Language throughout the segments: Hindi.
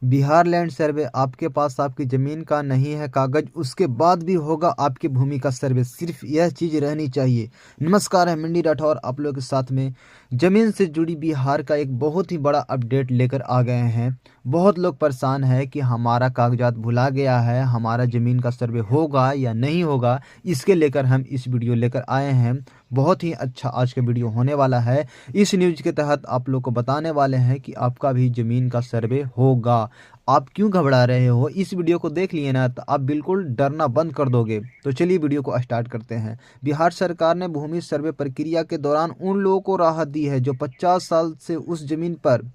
बिहार लैंड सर्वे आपके पास आपकी ज़मीन का नहीं है कागज़, उसके बाद भी होगा आपकी भूमि का सर्वे, सिर्फ यह चीज़ रहनी चाहिए। नमस्कार, है मंडी राठौर आप लोगों के साथ में ज़मीन से जुड़ी बिहार का एक बहुत ही बड़ा अपडेट लेकर आ गए हैं। बहुत लोग परेशान हैं कि हमारा कागजात भुला गया है, हमारा ज़मीन का सर्वे होगा या नहीं होगा, इसके लेकर हम इस वीडियो लेकर आए हैं। बहुत ही अच्छा आज का वीडियो होने वाला है। इस न्यूज़ के तहत आप लोग को बताने वाले हैं कि आपका भी ज़मीन का सर्वे होगा। आप क्यों घबरा रहे हो? इस वीडियो को देख लिए ना तो आप बिल्कुल डरना बंद कर दोगे। तो चलिए वीडियो को स्टार्ट करते हैं। बिहार सरकार ने भूमि सर्वे प्रक्रिया के दौरान उन लोगों को राहत दी है जो 50 साल से उस जमीन पर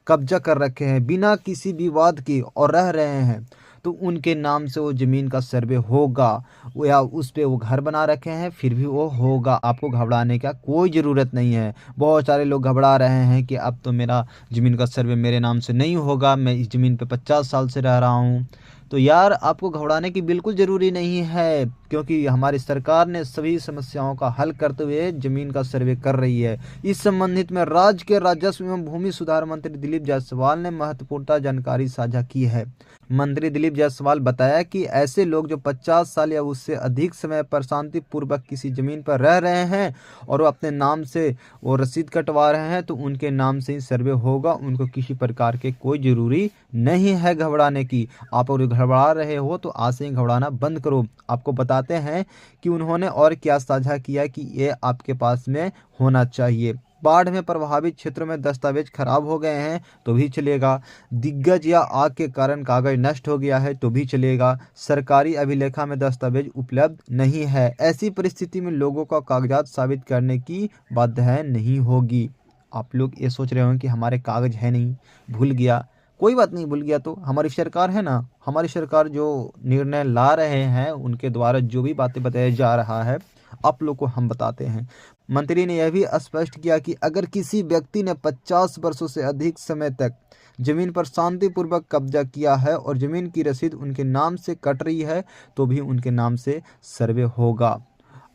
कब्जा कर रखे हैं बिना किसी विवाद के और रह रहे हैं, तो उनके नाम से वो ज़मीन का सर्वे होगा। या उस पे वो घर बना रखे हैं फिर भी वो होगा। आपको घबराने का कोई ज़रूरत नहीं है। बहुत सारे लोग घबरा रहे हैं कि अब तो मेरा ज़मीन का सर्वे मेरे नाम से नहीं होगा, मैं इस ज़मीन पे 50 साल से रह रहा हूँ। तो यार आपको घबराने की बिल्कुल ज़रूरी नहीं है, क्योंकि हमारी सरकार ने सभी समस्याओं का हल करते हुए ज़मीन का सर्वे कर रही है। इस संबंधित में राज्य के राजस्व एवं भूमि सुधार मंत्री दिलीप जायसवाल ने महत्वपूर्ण जानकारी साझा की है। मंत्री दिलीप जायसवाल बताया कि ऐसे लोग जो 50 साल या उससे अधिक समय पर शांतिपूर्वक किसी ज़मीन पर रह रहे हैं और वो अपने नाम से वो रसीद कटवा रहे हैं, तो उनके नाम से ही सर्वे होगा। उनको किसी प्रकार के कोई ज़रूरी नहीं है घबराने की। आप अगर घबरा रहे हो तो आज से ही घबराना बंद करो। आपको बताते हैं कि उन्होंने और क्या साझा किया कि ये आपके पास में होना चाहिए। बाढ़ में प्रभावित क्षेत्रों में दस्तावेज खराब हो गए हैं तो भी चलेगा। दिग्गज या आग के कारण कागज नष्ट हो गया है तो भी चलेगा। सरकारी अभिलेखा में दस्तावेज उपलब्ध नहीं है, ऐसी परिस्थिति में लोगों का कागजात साबित करने की बाध्य नहीं होगी। आप लोग ये सोच रहे हो कि हमारे कागज है नहीं, भूल गया। कोई बात नहीं, भूल गया तो हमारी सरकार है ना। हमारी सरकार जो निर्णय ला रहे हैं उनके द्वारा जो भी बातें बताया जा रहा है आप लोग को हम बताते हैं। मंत्री ने यह भी स्पष्ट किया कि अगर किसी व्यक्ति ने 50 वर्षों से अधिक समय तक जमीन पर शांतिपूर्वक कब्जा किया है और जमीन की रसीद उनके नाम से कट रही है तो भी उनके नाम से सर्वे होगा।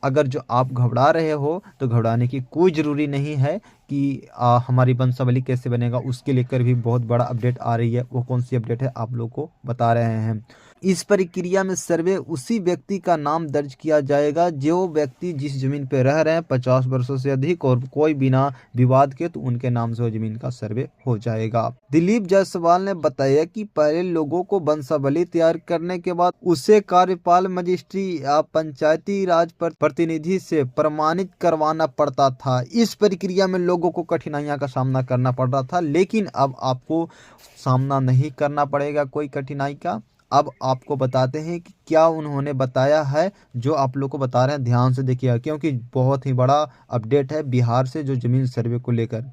अगर जो आप घबरा रहे हो तो घबराने की कोई ज़रूरी नहीं है कि हमारी वंशावली कैसे बनेगा, उसके लेकर भी बहुत बड़ा अपडेट आ रही है। वो कौन सी अपडेट है आप लोग को बता रहे हैं। इस प्रक्रिया में सर्वे उसी व्यक्ति का नाम दर्ज किया जाएगा जो व्यक्ति जिस जमीन पर रह रहे हैं 50 वर्षों से अधिक और कोई बिना विवाद के, तो उनके नाम से वो जमीन का सर्वे हो जाएगा। दिलीप जायसवाल ने बताया कि पहले लोगों को वंशावली तैयार करने के बाद उसे कार्यपाल मजिस्ट्री या पंचायती राज प्रतिनिधि से प्रमाणित करवाना पड़ता था। इस प्रक्रिया में लोगों को कठिनाइयों का सामना करना पड़ रहा था, लेकिन अब आपको सामना नहीं करना पड़ेगा कोई कठिनाई का। अब आपको बताते हैं कि क्या उन्होंने बताया है, जो आप लोग को बता रहे हैं ध्यान से देखिए, क्योंकि बहुत ही बड़ा अपडेट है बिहार से जो जमीन सर्वे को लेकर।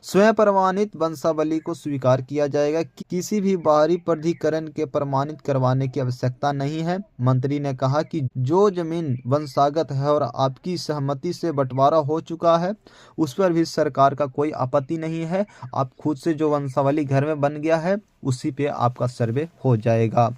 स्वयं प्रमाणित वंशावली को स्वीकार किया जाएगा, किसी भी बाहरी प्राधिकरण के प्रमाणित करवाने की आवश्यकता नहीं है। मंत्री ने कहा कि जो जमीन वंशागत है और आपकी सहमति से बंटवारा हो चुका है उस पर भी सरकार का कोई आपत्ति नहीं है। आप खुद से जो वंशावली घर में बन गया है उसी पे आपका सर्वे हो जाएगा।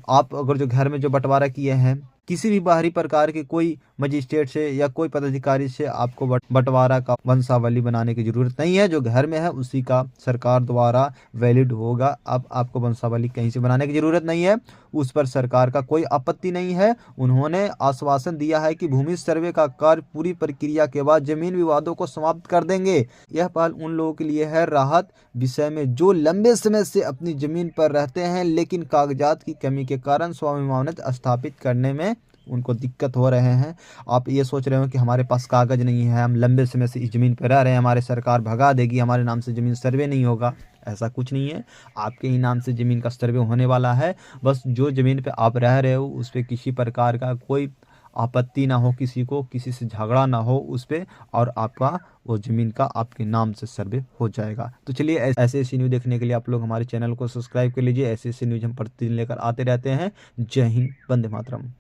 आप अगर जो घर में जो बंटवारा किए हैं किसी भी बाहरी प्रकार के कोई मजिस्ट्रेट से या कोई पदाधिकारी से आपको बंटवारा का वंशावली बनाने की जरूरत नहीं है। जो घर में है उसी का सरकार द्वारा वैलिड होगा। अब आपको वंशावली कहीं से बनाने की जरूरत नहीं है, उस पर सरकार का कोई आपत्ति नहीं है। उन्होंने आश्वासन दिया है कि भूमि सर्वे का कार्य पूरी प्रक्रिया के बाद जमीन विवादों को समाप्त कर देंगे। यह पहल उन लोगों के लिए है राहत विषय में जो लंबे समय से अपनी जमीन पर रहते हैं लेकिन कागजात की कमी के कारण स्वाभिमानित स्थापित करने में उनको दिक्कत हो रहे हैं। आप ये सोच रहे हो कि हमारे पास कागज़ नहीं है, हम लंबे समय से इस ज़मीन पर रह रहे हैं, हमारे सरकार भगा देगी, हमारे नाम से ज़मीन सर्वे नहीं होगा। ऐसा कुछ नहीं है, आपके ही नाम से ज़मीन का सर्वे होने वाला है। बस जो ज़मीन पे आप रह रहे हो उस पर किसी प्रकार का कोई आपत्ति ना हो, किसी को किसी से झगड़ा ना हो उस पर, और आपका वो ज़मीन का आपके नाम से सर्वे हो जाएगा। तो चलिए ऐसे ऐसी न्यूज़ देखने के लिए आप लोग हमारे चैनल को सब्सक्राइब कर लीजिए। ऐसे ऐसे न्यूज़ हम प्रतिदिन लेकर आते रहते हैं। जय हिंद, वंदे मातरम।